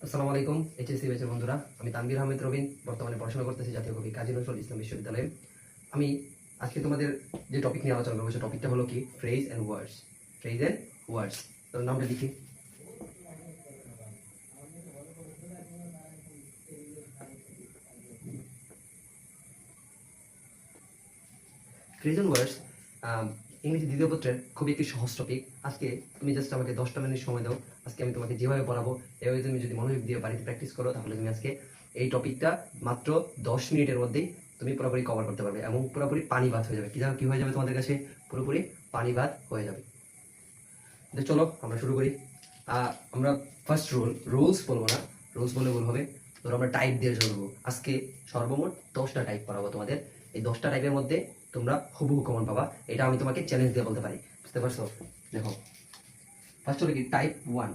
আসসালামু আলাইকুম এইচএসসি ব্যাচের বন্ধুরা, আমি তানভীর আহমেদ রবিন বর্তমানে পড়াশোনা করতেছি জাতীয় কবি কাজী নজরুল ইসলাম বিশ্ববিদ্যালয়ে। আমি আজকে তোমাদের যে টপিক নিয়ে আলোচনা করবো সে টপিকটা হলো কি phrase and words. Phrase and words, তোর নামটা লিখি। ফ্রেজ অ্যান্ড ওয়ার্ডস ইংরেজি দ্বিতীয় পত্রের খুবই একটি সহজ টপিক। আজকে তুমি জাস্ট আমাকে 10টা মিনিট সময় দাও। আজকে আমি তোমাকে যেভাবে পড়াবো এভাবে তুমি যদি মনোযোগ দিয়ে বাড়িতে প্র্যাকটিস করো তাহলে তুমি আজকে এই টপিকটা মাত্র 10 মিনিটের মধ্যেই তুমি পুরোপুরি কভার করতে পারবে এবং পুরোপুরি পানি ভাত হয়ে যাবে। কি হয়ে যাবে তোমাদের কাছে? পুরোপুরি পানি ভাত হয়ে যাবে। তো চলো আমরা শুরু করি। আমরা ফার্স্ট রুলস বলবো না, রুলস বলে ভুল হবে। ধরো আমরা টাইপ দিয়ে শুরু করবো। আজকে সর্বমোট 10টা টাইপ করাবো তোমাদের। এই 10টা টাইপের মধ্যে তোমরা হুবহু কমন পাবা, এটা আমি তোমাকে চ্যালেঞ্জ দিয়ে বলতে পারি। বুঝতে পারছো? দেখো, ফার্স্ট হলো কি টাইপ 1।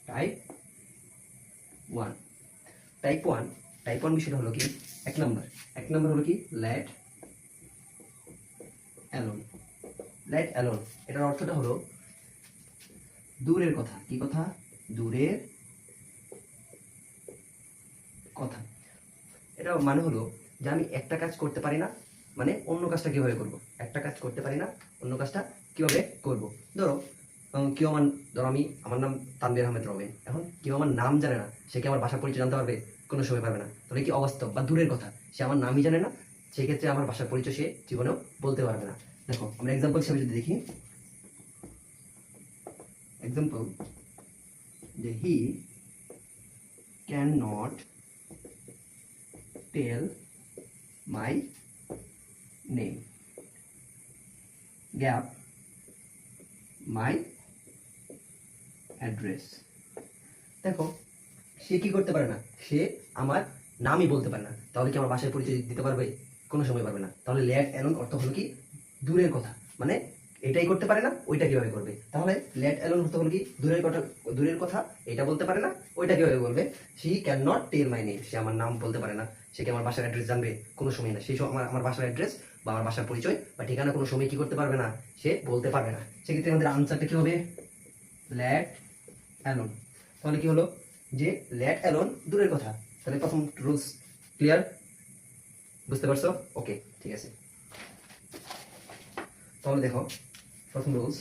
টাইপ 1 টাইপ 1 টাইপ 1 বিষয়টা হলো কি এক নাম্বার হলো কি লেট অ্যালোন। লেট অ্যালোন এটার অর্থটা হলো দূরের কথা। কি কথা? দূরের কথা। এটা মানে হলো যে আমি একটা কাজ করতে পারি না, মানে অন্য কাজটা কিভাবে করব। একটা কাজ করতে পারি না, অন্য কাজটা কিভাবে করব। ধরো কেউ ধরো আমার নাম তানভীর আহমেদ রবিন। এখন কেউ আমার নাম জানে না, সে কি আমার বাসার পরিচয় জানতে পারবে? কোনো সময় পারবে না। তাহলে কি অবাস্তব বা দূরের কথা, সে আমার নামই জানে না, সেই ক্ষেত্রে আমার বাসার পরিচয় সে জীবনেও বলতে পারবে না। দেখো আমরা এক্সাম্পল হিসেবে যদি দেখি, এক্সাম্পল যে he can not tell my name, gap my address. দেখো সে কি করতে পারে না, সে আমার নামই বলতে পারে না। তাহলে কি আমার বাসায় পরিচয় দিতে পারবে? কোনো সময় পারবে না। তাহলে লেট অ্যালোন অর্থ হলো কি দূরের কথা, মানে এটাই করতে পারে না, ওইটা কিভাবে করবে। তাহলে লেট অ্যালোন অর্থ হলো কি দূরের কথা, এটা বলতে পারে না, ওইটা কিভাবে বলবে। She can not tell my name, সে আমার নাম বলতে পারে না, সে কি আমার বাসার অ্যাড্রেস জানবে? কোনো সময় না। সেই আমার বাসার অ্যাড্রেস বা আমার বাসার পরিচয় বা ঠিকানা কোনো সময় কি করতে পারবে না, সে বলতে পারবে না। সেক্ষেত্রে আমাদের আনসারটা কি হবে? Let alone. তাহলে কি হলো যে লেট অ্যালোন দূরের কথা। তাহলে প্রথম রুলস ক্লিয়ার, বুঝতে পারছো? ওকে, ঠিক আছে। তাহলে দেখো প্রথম রুলস।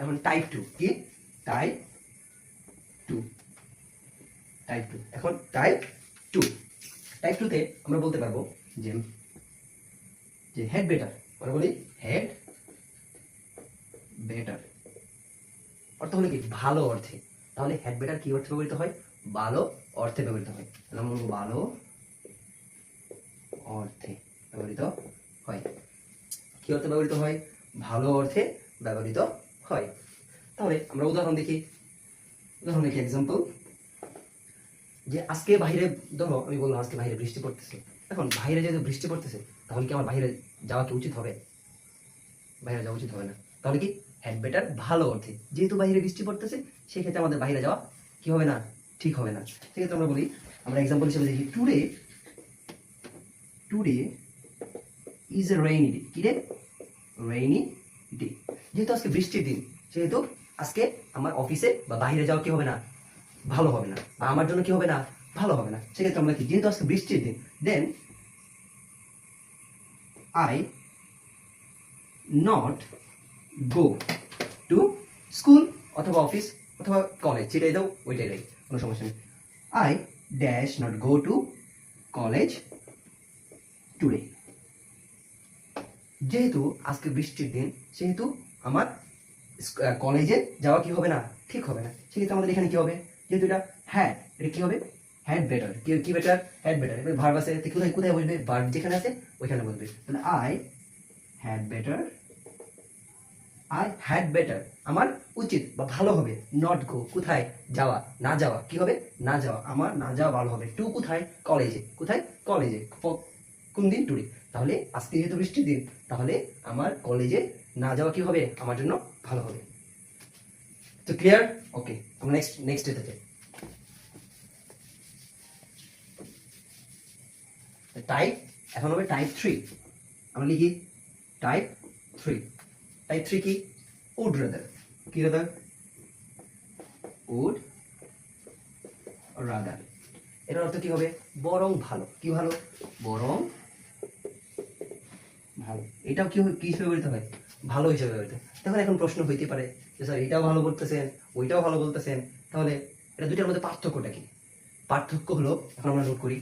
এখন টাইপ 2 কি? টাইপ 2 এখন টাইপ 2 তে আমরা বলতে পারবো যে যে হেড বেটার। আমরা বলি হেড বেটার অর্থ হলো কি ভালো অর্থে। তাহলে হেড বেটার কি অর্থে ব্যবহৃত হয়? ভালো অর্থে ব্যবহৃত হয়। তাহলে আমরা বলবো ভালো অর্থে ব্যবহৃত হয়। কি অর্থে ব্যবহৃত হয়? ভালো অর্থে ব্যবহৃত হয়। তাহলে আমরা উদাহরণ দেখি এক্সাম্পল। যে আজকে বাইরে, ধরো আমি বললাম আজকে বাইরে বৃষ্টি পড়তেছে। এখন বাইরে যেহেতু বৃষ্টি পড়তেছে, তাহলে কি আমার বাইরে যাওয়া কি উচিত হবে? বাইরে যাওয়া উচিত হবে না। তাহলে কি হ্যাড বেটার ভালো অর্থে, যেহেতু বাইরে বৃষ্টি পড়তেছে সেক্ষেত্রে আমাদের বাইরে যাওয়া কি হবে না? ঠিক হবে না। সেক্ষেত্রে আমরা বলি, আমরা এক্সাম্পল হিসেবে দেখি today is a rainy day. কি রে? Rainy day. যেহেতু আজকে বৃষ্টির দিন, সেহেতু আজকে আমার অফিসে বা বাইরে যাওয়া কি হবে না? ভালো হবে না, বা আমার জন্য কি হবে না? ভালো হবে না। সেক্ষেত্রে আমরা কি, যেহেতু আজকে বৃষ্টির দিন, then I not go to school অথবা অফিস অথবা কলেজ, যেটাই দাও ওইটাই দাই, কোনো সমস্যা নেই। I dash not go to college today. যেহেতু আজকে বৃষ্টির দিন, সেহেতু আমার কলেজে যাওয়া কি হবে না? ঠিক হবে না। সেক্ষেত্রে আমাদের এখানে কি হবে? যেহেতু এটা হ্যাড, এটা কি হবে? Had better. কি বেটার? Had better. এবার ভার্ব আছে, কোথায় কোথায় বসবে? ভার্ব যেখানে আছে ওইখানে বসবে। তাহলে আই হ্যাড বেটার, আমার উচিত বা ভালো হবে। নট গো কোথায়? যাওয়া, না যাওয়া। কি হবে? না যাওয়া, আমার না যাওয়া ভালো হবে। টু কোথায়? কলেজে। কোথায়? কলেজে। কোন দিন? টুডে। তাহলে আজকে যেহেতু বৃষ্টির দিন, তাহলে আমার কলেজে না যাওয়া কি হবে? আমার জন্য ভালো হবে। তো ক্লিয়ার? ওকে, আমরা নেক্সট এতে যাই। টাইপ এখন হবে টাইপ 3। আমরা লিখি টাইপ 3। কি? উড রাদার, কি রাদার, উড রাদার। এটার অর্থ কি হবে, বরং ভালো, কি ভালো, বরং ভালো। এটাও কি কি হিসেবে ব্যবহৃত হয়, ভালো হিসেবে ব্যবহৃত। তখন এখন প্রশ্ন হইতে পারে যে স্যার এটাও ভালো বলতেছেন ওইটাও ভালো বলতেছেন, তাহলে এটা দুইটার মধ্যে পার্থক্যটা কি? পার্থক্য হলো, এখন আমরা নোট করি,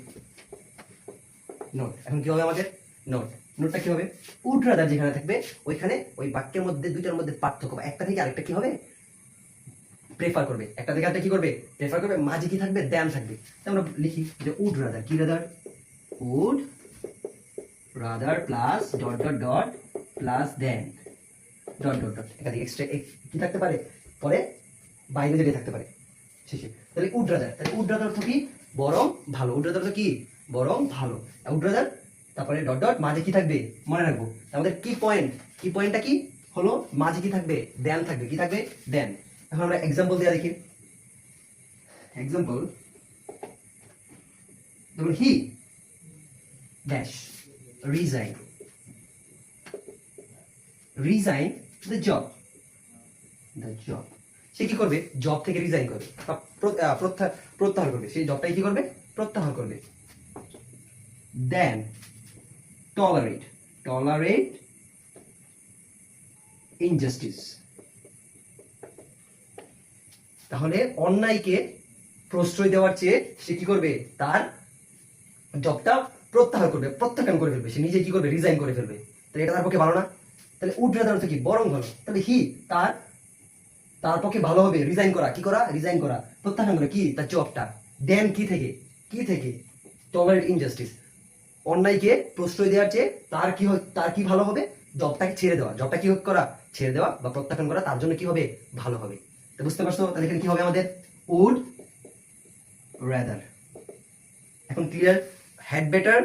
নোট। এখন কি হবে আমাদের নোট, নোটটা কি হবে, উড রাদার যেখানে থাকবে ওইখানে ওই বাক্যের মধ্যে দুইটার মধ্যে পার্থক্য, একটা থেকে আরেকটা কি হবে, প্রেফার করবে, একটা থেকে আরেকটা কি করবে, প্রেফার করবে। মাঝে কি থাকবে, দ্যান থাকবে। তো আমরা লিখি যে উড রাদার, কি rather, would rather plus dot dot dot plus then dot dot dot, একাধিক এক্সট্রা কি থাকতে পারে, পরে বাইরে যেটা থাকতে পারে শেষে। তাহলে উড রাদার, তাহলে উড রাদার অর্থ কি, বরং ভালো। উড রাদার অর্থ কি, বরং ভালো। উড রাদার তারপরে ডট ডট, মাঝে কি থাকবে, মনে রাখবো আমাদের কি পয়েন্ট, কি পয়েন্টটা কি হলো, মাঝে কি থাকবে, দেন থাকবে, কি থাকবে, দেন। এখন আমরা এক্সাম্পল দিয়ে দেখি, এক্সাম্পল ধরুন he dash resign, resign the job, the job. সে কি করবে, জব থেকে রিজাইন করবে বা প্রত্যাহার করবে, সেই জবটাই কি করবে, প্রত্যাহার করবে। দেন টলারেট, টলারেট ইনজাস্টিস, তাহলে অন্যায়কে প্রশ্রয় দেওয়ার চেয়ে সে কি করবে, তার জবটা প্রত্যাহার করবে, প্রত্যাখ্যান করে ফেলবে, সে নিজে কি করবে, রিজাইন করে ফেলবে। তাহলে এটা তার পক্ষে ভালো না? তাহলে উড রাদার অর্থ কি, বরং ভালো। তাহলে হি তার, তার পক্ষে ভালো হবে রিজাইন করা, কি করা, রিজাইন করা, প্রত্যাখ্যান করা, কি, তার জবটা। দেন কি থেকে, কি থেকে, টলারেট ইনজাস্টিস, অন্যায়কে প্রশ্রয় দেওয়ার চেয়ে তার কি, তার কি ভালো হবে, জবটাকে ছেড়ে দেওয়া, জবটা কি করা, ছেড়ে দেওয়া বা প্রত্যাখ্যান করা, তার জন্য কি হবে, ভালো হবে। তো বুঝতে পারছো, তাহলে এখানে কি হবে আমাদের, উড রাদার। এখন ক্লিয়ার, হ্যাড বেটার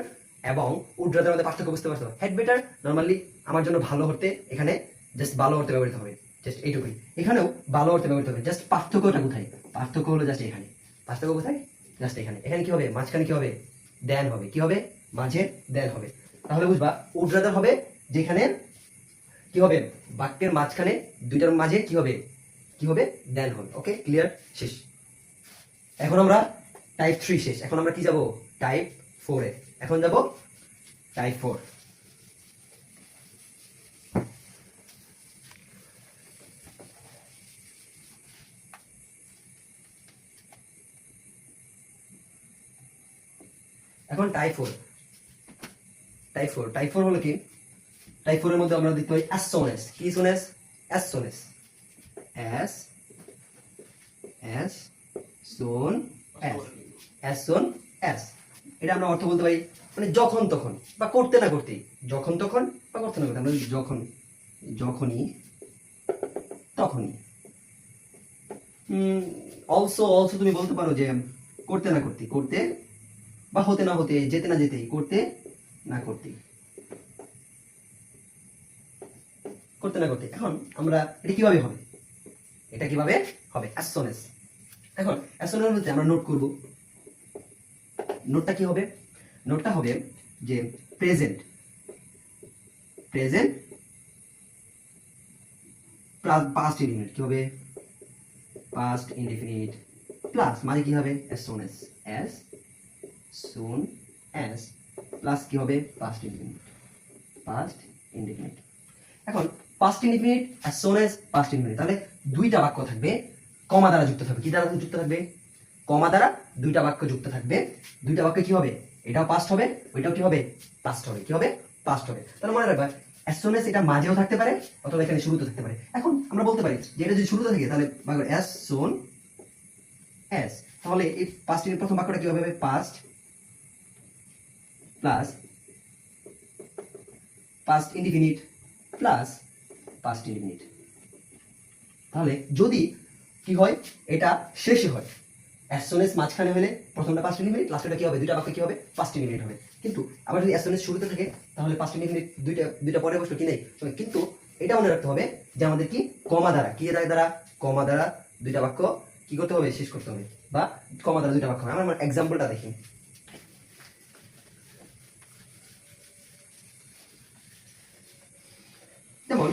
এবং উড রাদার মধ্যে পার্থক্য বুঝতে পারছো? হ্যাড বেটার নরমালি আমার জন্য ভালো হতে, এখানে জাস্ট ভালো হতে ব্যবহৃত হবে, জাস্ট এইটুকুই। এখানেও ভালো হতে ব্যবহৃত হবে, জাস্ট পার্থক্যটা কোথায়, পার্থক্য হলো জাস্ট এখানে, পার্থক্য কোথায়, জাস্ট এখানে। এখানে কি হবে, মাঝখানে কি হবে, দেন হবে, কি হবে, মাঝে দেন হবে। তাহলে বুঝবা উড রাদার হবে যেখানে কি হবে, বাক্যের মাঝখানে দুইটার মাঝে কি হবে, কি হবে, দেন হবে। ওকে, ক্লিয়ার, শেষ। এখন আমরা টাইপ 3 শেষ, এখন আমরা কি যাব, টাইপ 4 এ। এখন যাব টাইপ 4। এখন টাইপ 4, টাইপ 4, টাইপ 4 হলো কি, টাইপ 4 এর মধ্যে আমরা দেখতে পাই অ্যাজ সুন অ্যাজ, কি soon as, as soon as, as soon as, as soon as. এটা আমরা অর্থ বলতে পারি মানে যখন তখন বা করতে না করতেই, যখন তখন বা করতে না করতে, আমরা যখন, যখনই তখনই। অলসো, অলসো তুমি বলতে পারো যে করতে না করতে, করতে বা হতে না হতে, যেতে না যেতেই, করতে না করতেই, করতে না করতে। এখন আমরা এটা কিভাবে হবে, এটা কিভাবে হবে, অ্যাজ সুন অ্যাজ। এখন অ্যাজ সুন অ্যাজ বলতে আমরা নোট করব, নোটটা কি হবে, নোটটা হবে যে প্রেজেন্ট, প্রেজেন্ট পাস্ট ইনডিফিনিট, কি হবে, পাস্ট ইনডিফিনিট প্লাস মানে কি হবে, as soon as, as soon as plus কি হবে, পাস্ট ইনডিফিনিট, পাস্ট ইনডিফিনিট। এখন past indefinite as soon as past indefinite, তাহলে দুইটা বাক্য থাকবে কমা দ্বারা যুক্ত থাকবে, কি দ্বারা যুক্ত থাকবে, কমা দ্বারা দুইটা বাক্য যুক্ত থাকবে। দুইটা বাক্য কি হবে, এটাও পাস্ট হবে, ওইটাও কি হবে, পাস্ট হবে, কি হবে, পাস্ট হবে। তাহলে মনে রাখবা অ্যাজ সুন অ্যাজ এটা মাঝেও থাকতে পারে অথবা এখানে শুরুতে থাকতে পারে। এখন আমরা বলতে পারি যে এটা যদি শুরুতে থাকে তাহলে অ্যাজ সুন অ্যাজ, তাহলে এই পাস্ট এর প্রথম বাক্যটা কি হবে, past plus past indefinite plus past indefinite. তাহলে যদি কি হয়, এটা শেষে হয়, অ্যাজ সুন অ্যাজ মাঝখানে হলে প্রথমটা পাস্ট ইনডিফিনিট, লাস্টটা কি হবে, দুইটা বাক্য কি হবে, পাস্ট ইনডিফিনিট হবে। কিন্তু আবার যদি অ্যাজ সুন অ্যাজ শুরুতে থাকে তাহলে পাস্ট ইনডিফিনিট দুইটা দুইটা পরে বসলো কি নেই। কিন্তু এটা মনে রাখতে হবে যে আমাদের কি কমা দ্বারা, কি দ্বারা, কমা দ্বারা দুইটা বাক্য কি করতে হবে, শেষ করতে হবে, বা কমা দ্বারা দুইটা বাক্য হবে। আমরা এক্সাম্পলটা দেখি, যেমন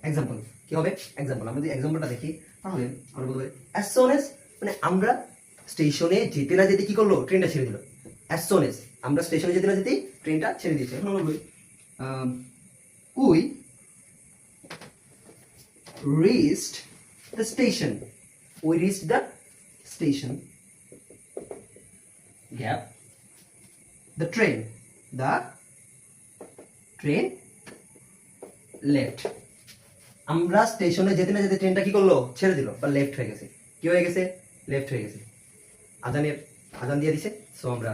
এক্সাম্পল কি হবে এক্সাম্পল আমরা যদি এক্সাম্পলটা দেখি তাহলে আমরা বলতে পারি অ্যাজ সোন এজ মানে আমরা স্টেশনে যেতে না যেতে কি করলো ট্রেনটা ছেড়ে দিল অ্যাজ সোন এজ আমরা স্টেশনে যেতে না যেতেই ট্রেনটা ছেড়ে দিয়েছে এখন আমরা বলি we reached the station we reached the station gap the train left আমরা স্টেশনে যেতে না যেতে ট্রেনটা কি করলো ছেড়ে দিল বা লেফট হয়ে গেছে কি হয়ে গেছে লেফট হয়ে গেছে আজান দিয়ে দিছে সো আমরা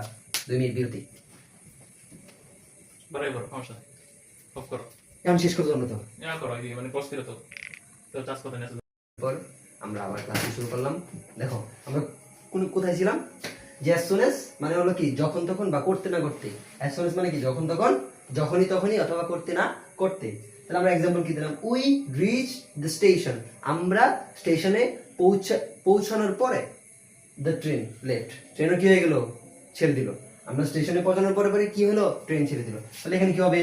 2 মিনিট বিরতি বরাবর সমস্যা অফ করো এখন শেষ করতে জন্য তো না করো এই মানে প্রস্তুত তো তো চাষ করতে না পর আমরা আবার ক্লাস শুরু করলাম দেখো আমরা কোথায় ছিলাম যে as soon as মানে হলো কি যখন তখন বা করতে না করতে as soon as মানে কি যখন তখন যখনই তখনই অথবা করতে না করতে তাহলে আমরা एग्जांपल কি দিলাম উই রিচ দ্য স্টেশন আমরা স্টেশনে পৌঁছানোর পরে দ্য ট্রেন লেফট ট্রেনও কি হয়ে গেল ছেড়ে দিল আমরা স্টেশনে পৌঁছানোর পরে পরে কি হলো ট্রেন ছেড়ে দিল তাহলে এখানে কি হবে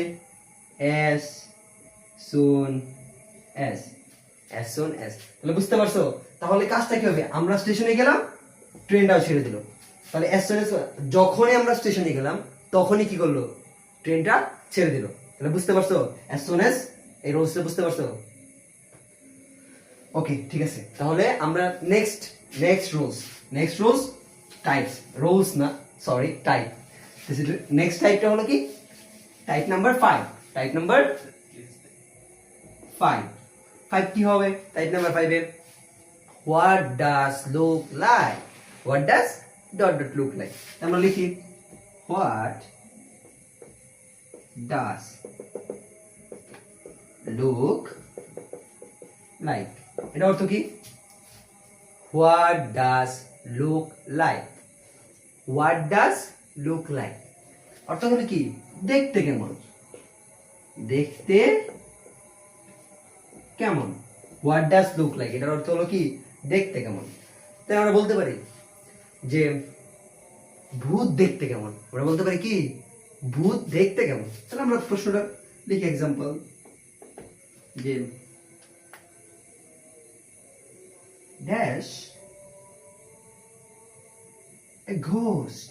as soon as তাহলে বুঝতে পারছো তাহলে কাজটা কি হবে আমরা স্টেশনে গেলাম ট্রেনটাও ছেড়ে দিল তাহলে as soon as যখনই আমরা স্টেশনে গেলাম তখনই কি করলো ট্রেনটা ছেড়ে দিল তাহলে বুঝতে পারছো as soon as এই রুলসটা বুঝতে পারছো ওকে ঠিক আছে তাহলে আমরা নেক্সট রুলস টাইপস রুলস না সরি টাইপ নেক্সট টাইপটা হলো কি টাইপ নাম্বার 5 কি হবে টাইপ নাম্বার 5 এর what does look like what does dot look like আমরা লিখি what does look like এটা অর্থ কি what does look like অর্থ হলো কি দেখতে কেমন what does look like এটার অর্থ হলো কি দেখতে কেমন তাই আমরা বলতে পারি যে ভূত দেখতে কেমন আমরা বলতে পারি কি ভূত দেখতে কেমন তাহলে আমরা প্রশ্নটা লিখি एग्जांपल যে dash a ghost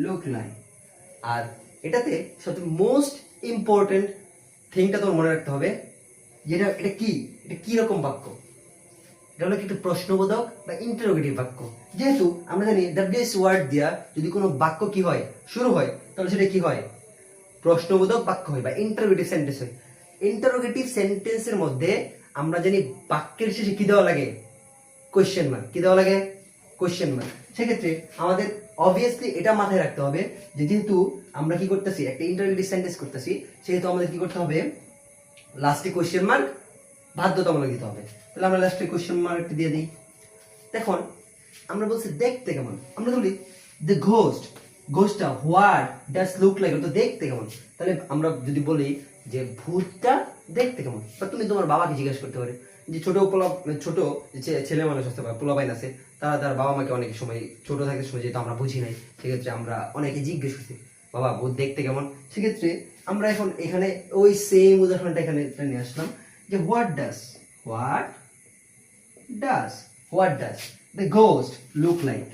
look like আর এটাতে সবচেয়ে মোস্ট ইম্পর্টেন্ট থিংটা তোমার মনে রাখতে হবে যেটা এটা কি রকম বাক্য এটা হলো কি একটা প্রশ্নবোধক বা ইন্টারোগেটিভ বাক্য যেহেতু আমরা জানি ডব্লিউএস ওয়ার্ড দিয়া যদি কোনো বাক্য কি হয় শুরু হয় তাহলে সেটা কি হয় প্রশ্নবোধক বাক্য হয় বা ইন্টারোগেটিভ সেন্টেন্স হয় ইন্টারোগেটিভ সেন্টেন্সের মধ্যে আমরা জানি বাক্যের শেষে কি দেওয়া লাগে কোশ্চেন মার্ক কি দেওয়া লাগে কোশ্চেন মার্ক সেক্ষেত্রে আমাদের অবভিয়াসলি এটা মাথায় রাখতে হবে যে যেহেতু আমরা কি করতেছি একটা ইন্টারোগেটিভ সেন্টেন্স করতেছি সেহেতু আমাদের কি করতে হবে লাস্টে কোশ্চেন মার্ক বাধ্যতামূলক দিতে হবে তাহলে আমরা লাস্টে কোশ্চেন মার্ক দিয়ে দিই দেখুন আমরা বলছি দেখতে কেমন আমরা বলি দ্য ঘোস্টটা হোয়াট ডাজ লুক লাইক তো দেখতে কেমন তাহলে আমরা যদি বলি যে ভূতটা দেখতে কেমন বা তুমি তোমার বাবাকে জিজ্ঞেস করতে পারে যে ছোট যে ছেলে মানুষ আছে বা পোলাপাইন আছে তার বাবা মাকে অনেক সময় ছোট থাকার সময় যেহেতু আমরা বুঝি নাই সেক্ষেত্রে আমরা অনেকে জিজ্ঞেস করছি বাবা ভূত দেখতে কেমন সেক্ষেত্রে আমরা এখন এখানে ওই সেম উদাহরণটা এখানে নিয়ে আসলাম যে what does the ghost look like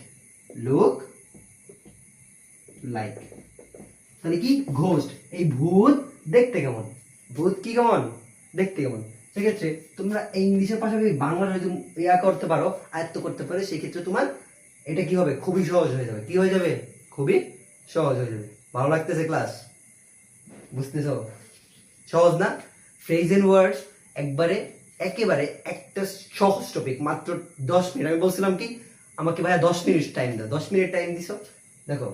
তাহলে কি ঘোস্ট এই ভূত দেখতে কেমন দেখতে কেমন সেক্ষেত্রে তোমরা ইংলিশের পাশাপাশি বাংলা যদি করতে পারো আয়ত্ত করতে পারো সেক্ষেত্রে তোমার এটা কি হবে খুবই সহজ হয়ে যাবে কি হয়ে যাবে খুবই সহজ হয়ে যাবে ভালো লাগতেছে ক্লাস বুঝতেছো সহজ না ফ্রেজ এন্ড ওয়ার্ডস একেবারে একটা সহজ টপিক মাত্র 10 মিনিট আমি বলছিলাম কি আমাকে ভাইয়া 10 মিনিট টাইম দাও 10 মিনিট টাইম দিছো দেখো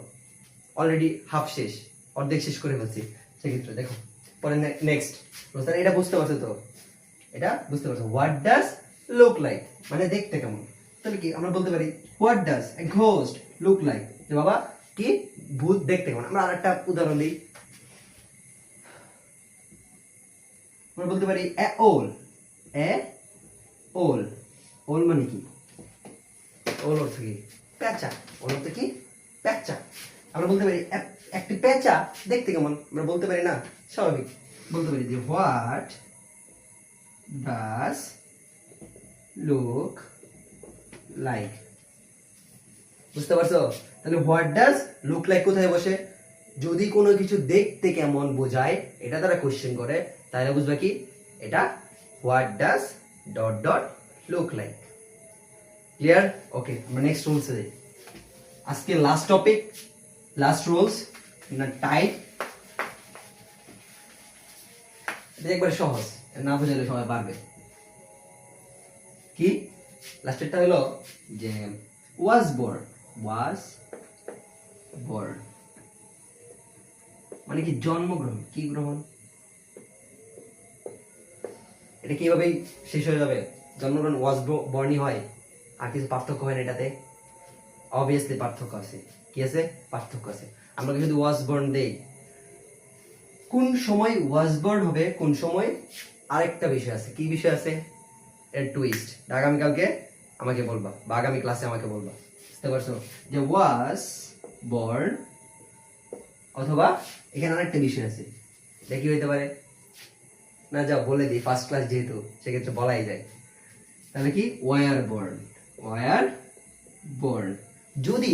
অলরেডি হাফ শেষ অর্ধেক শেষ করে ফেলছি সেক্ষেত্রে দেখো পরে নেক্সট এটা বুঝতে পারছো তো এটা বুঝতে পারছো হোয়াট ডাজ লুক লাইক মানে দেখতে কেমন তাহলে কি আমরা বলতে পারি what does a ghost look like যে বাবা কি ভূত দেখতে কেমন আমরা আরেকটা উদাহরণ দিই আমরা বলতে পারি এ ওল মানে কি ওল অর্থ কি পেঁচা ওল অর্থ কি পেঁচা আমরা বলতে পারি একটি পেঁচা দেখতে কেমন আমরা বলতে পারি না স্বাভাবিক বলতে পারি যে হোয়াট ডাজ লুক লাইক। বুঝতে পারছো? তাহলে হোয়াট ডাজ লুক লাইক কোথায় বসে? যদি কোনো কিছু দেখতে কেমন বোঝায় এটা তারা কোশ্চেন করে, তাহলে বুঝবা কি এটা what does dot dot look like. Clear? Okay, আমরা নেক্সট রুলস এ যাই। আজকে লাস্ট টপিক, লাস্ট রুলস না টাইপ। এটা একবারে সহজ, না বুঝালে সবাই পারবে। কি লাস্টেরটা হলো যে ওয়াজ বোর্ন, ওয়াজ বোর্ন মানে কি জন্মগ্রহণ। কি গ্রহণ? এটা কিভাবে শেষ হয়ে যাবে? জন্মগ্রহণ ওয়াজ বর্ণই হয়, আর কিছু পার্থক্য হয় না এটাতে? অবভিয়াসলি পার্থক্য আছে। কি আছে? পার্থক্য আছে। আমরা যদি ওয়াজ বর্ন দেই, কোন সময় ওয়াজ বর্ন হবে, কোন সময় আরেকটা বিষয় আছে। কি বিষয় আছে? এর টুইস্ট আগামীকালকে আমাকে বলবা, বা আগামী ক্লাসে আমাকে বলবা। বুঝতে পারছো? যে ওয়াজ বর্ন অথবা এখানে আরেকটা বিষয় আছে, এটা কি হইতে পারে? না যাও বলে দিই, ফার্স্ট ক্লাস যেহেতু সেক্ষেত্রে বলাই যায়। তাহলে কি ওয়ার বর্ন, ওয়ার বর্ন। যদি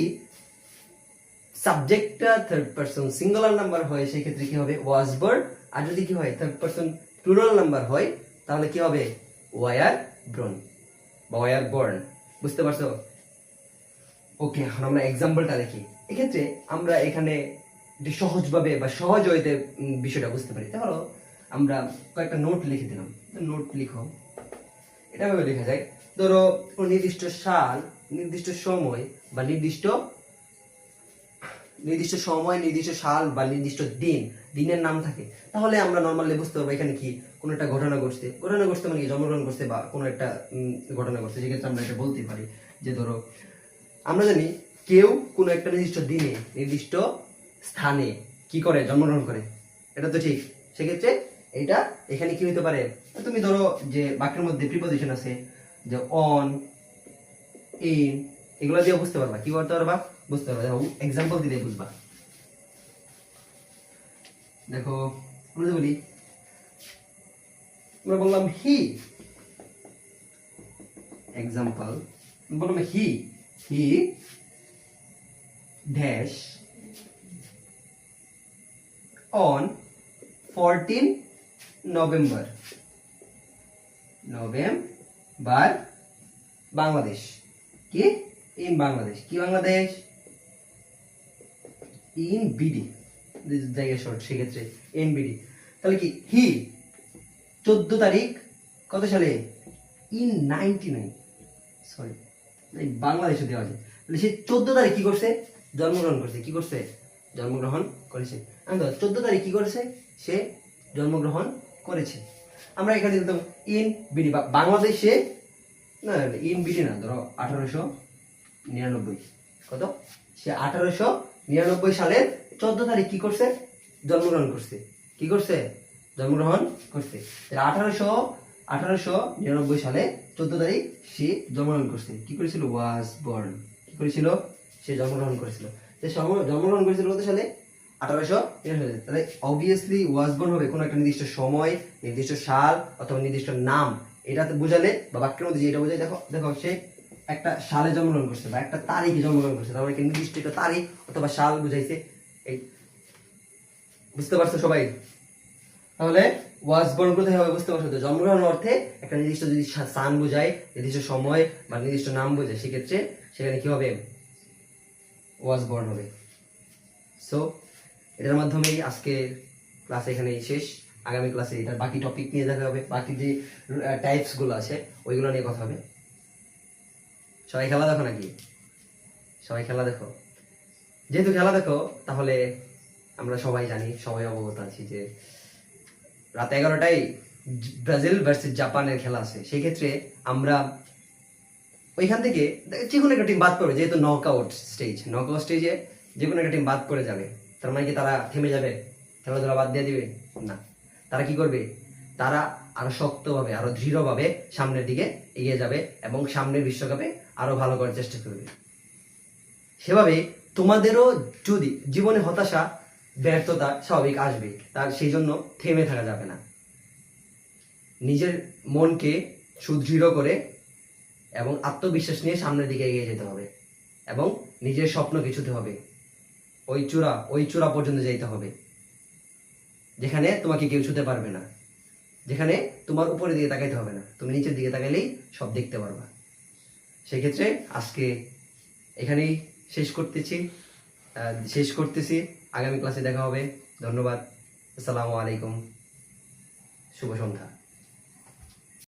সাবজেক্টটা থার্ড পারসন সিঙ্গুলার নাম্বার হয় সেক্ষেত্রে কি হবে? Was born. আর যদি কি হয় থার্ড পারসন প্লুরাল নাম্বার হয় তাহলে কি হবে? ওয়ার ব্রন বা ওয়ার বর্ন। বুঝতে পারছো? ওকে, এখন আমরা এক্সাম্পলটা দেখি। এক্ষেত্রে আমরা এখানে যে সহজভাবে বা সহজ হইতে বিষয়টা বুঝতে পারি। তাহলে আমরা কয়েকটা নোট লিখে দিলাম। নোট লিখো, এটা ভাবে লেখা যায়। ধরো কোনো নির্দিষ্ট সাল, নির্দিষ্ট সময় বা নির্দিষ্ট সময়, নির্দিষ্ট সাল বা নির্দিষ্ট দিন, দিনের নাম থাকে, তাহলে আমরা নর্মালি বুঝতে পারবো এখানে কি কোনো একটা ঘটনা ঘটছে। ঘটনা ঘটছে মানে কি জন্মগ্রহণ করছে বা কোনো একটা ঘটনা ঘটছে। সেক্ষেত্রে আমরা এটা বলতে পারি যে ধরো আমরা জানি কেউ কোনো একটা নির্দিষ্ট দিনে, নির্দিষ্ট স্থানে কি করে? জন্মগ্রহণ করে। এটা তো ঠিক। সেক্ষেত্রে এটা এখানে কি হতে পারে? তুমি ধরো যে বাক্যের মধ্যে প্রিপজিশন আছে, যে অন, ইন, এগুলো দিয়ে বুঝতে পারবা। কি করতে পারবা? বুঝতে পারবা। দেখো এক্সাম্পল দিলে বুঝবা। দেখো আমরা যদি বলি, আমরা বললাম হি, এক্সাম্পল বললাম he dash on 14 November Bangladesh. কি? ইন বাংলাদেশ। কি বাংলাদেশ? ইন বিডি জায়গা শর্ট, সেক্ষেত্রে ইন বিডি। তাহলে কি হি 14 তারিখ কত সালে? ইন 99, সরি বাংলাদেশে দেওয়া আছে। তাহলে সে 14 তারিখ কি করছে? জন্মগ্রহণ করছে। কি করছে? জন্মগ্রহণ করেছে। 14 তারিখ কি করেছে? সে জন্মগ্রহণ করেছে। আমরা এখানে দিতাম ইন বিডি বা বাংলাদেশে, না ইন বিডি না, ধরো 1899। কত? সে 1899 সালের 14 তারিখ কি করছে? জন্মগ্রহণ করছে। কি করছে? জন্মগ্রহণ করছে। 1899 সালে 14 তারিখ সে জন্মগ্রহণ করছে। কি করেছিল? Was born. কি করেছিল? সে জন্মগ্রহণ করেছিল। জন্মগ্রহণ করেছিল কত সালে? 1899। তাহলে অবভিয়াসলি ওয়াজ বর্ন হবে কোনো একটা নির্দিষ্ট সময়, নির্দিষ্ট সাল অথবা নির্দিষ্ট নাম। এটাতে বোঝালে বা বাক্যের মধ্যে যেটা বোঝায়, দেখো দেখো সে একটা সালে জন্মগ্রহণ করছে বা একটা তারিখে জন্মগ্রহণ করছে, তার মানে কি নির্দিষ্ট একটা তারিখ অথবা সাল বুঝাইছে। এই বুঝতে পারছো সবাই? তাহলে ওয়াজ বর্ন কোথায় হবে? বুঝতে পারছো তো? জন্মগ্রহণ অর্থে একটা নির্দিষ্ট যদি স্থান বোঝায়, নির্দিষ্ট সময় বা নির্দিষ্ট নাম বোঝায়, সেক্ষেত্রে সেখানে কি হবে? ওয়াজ বর্ন হবে। সো এটার মাধ্যমেই আজকের ক্লাস এখানেই শেষ। আগামী ক্লাসে এটার বাকি টপিক নিয়ে দেখা হবে, বাকি যে টাইপস গুলো আছে ওইগুলো নিয়ে কথা হবে। সবাই খেলা দেখো নাকি? সবাই খেলা দেখো। যেহেতু খেলা দেখো তাহলে আমরা সবাই জানি, সবাই অবগত আছি যে রাত 11টায় ব্রাজিল ভার্সেস জাপানের খেলা আছে। সেই ক্ষেত্রে আমরা ওইখান থেকে যে কোনো একটা টিম বাদ পড়বে, যেহেতু নকআউট স্টেজে যে কোনো একটা টিম বাদ পড়ে যাবে। তার মানে কি তারা থেমে যাবে, খেলাধুলা বাদ দিয়ে দিবে? না, তারা কি করবে? তারা আরো শক্তভাবে, আরো দৃঢ়ভাবে সামনের দিকে এগিয়ে যাবে এবং সামনের বিশ্বকাপে আরো ভালো করার চেষ্টা করবে। সেভাবে তোমাদেরও যদি জীবনে হতাশা ব্যর্থতা স্বাভাবিক আসবে, তার সেই জন্য থেমে থাকা যাবে না। নিজের মনকে সুদৃঢ় করে এবং আত্মবিশ্বাস নিয়ে সামনের দিকে এগিয়ে যেতে হবে এবং নিজের স্বপ্নকে ছুঁতে হবে। ওই চূড়া পর্যন্ত যেতে হবে যেখানে তোমাকে কেউ ছুঁতে পারবে না, যেখানে তোমার উপরের দিকে তাকাইতে হবে না, তুমি নিচের দিকে তাকাইলেই সব দেখতে পারবা। সেক্ষেত্রে আজকে এখানেই শেষ করতেছি। আগামী ক্লাসে দেখা হবে। ধন্যবাদ। আসসালামু আলাইকুম। শুভ সন্ধ্যা।